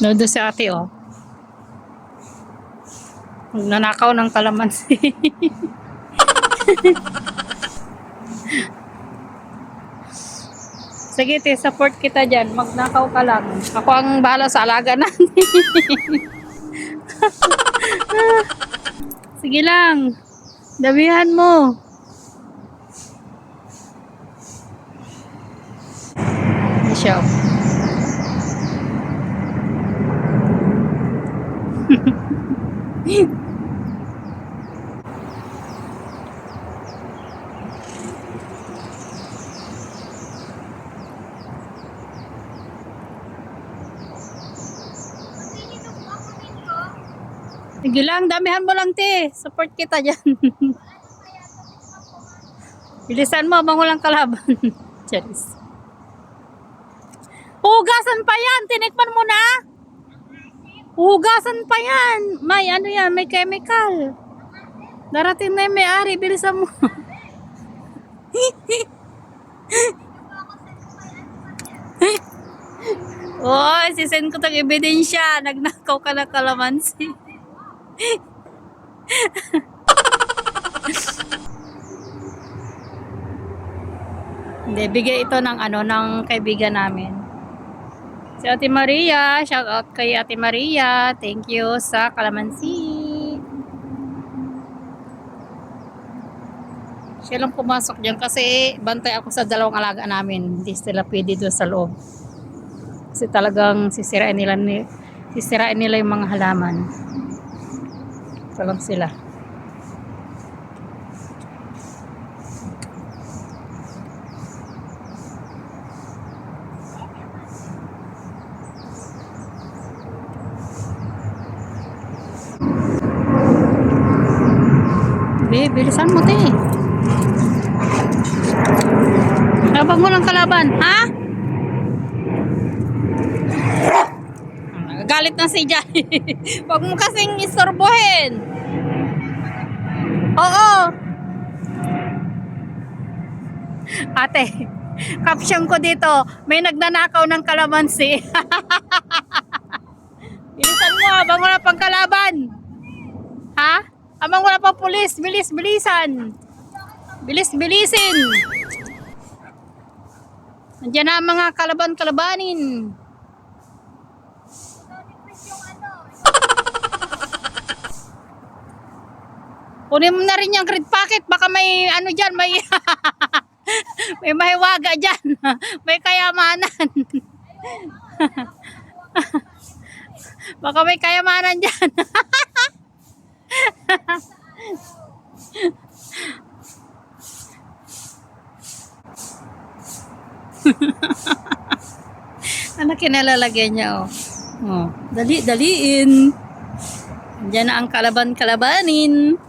Nodo si ate, oh. Nanakaw ng kalamansi. Sige, te, support kita dyan. Magnakaw ka lang. Ako ang bahala sa alaga natin. Sige lang. Damihan mo. Siya. Sige lang, damihan mo lang, te. Support kita dyan. Bilisan mo, mangulang kalaban. Charis. Hugasan pa yan. Tinikman mo na. Hugasan pa yan. May ano yan, may chemical. Darating na yung may-ari. Bilisan mo. Oy, sisend ko tang ebidensya. Nagnakaw ka na kalamansi. Hindi, bigay ito ng ng kaibigan namin. Si Ate Maria, shout out kay Ate Maria. Thank you sa kalamansi. Siya lang pumasok diyan kasi bantay ako sa dalawang alaga namin. Hindi sila pwede doon sa loob. Kasi talagang sisirain nila yung mga halaman. Ito lang sila. Bilisan mo, te. Laban mo ng kalaban, ha? Nagagalit na si Jai. Huwag mo kasing istorbohin. Oo. Ate, caption ko dito, may nagnanakaw ng kalamansi. Bilisan mo, habang wala pang kalaban. Ha? Habang wala pang pulis, bilisan. Bilisin. Nandiyan na ang mga kalabanin. Kunin mo na rin yung grid packet. Baka may dyan, may may mahiwaga dyan. May kayamanan. Baka may kayamanan dyan. Ano kinalalagyan niya, oh. Oh, daliin. Diyan na ang kalabanin.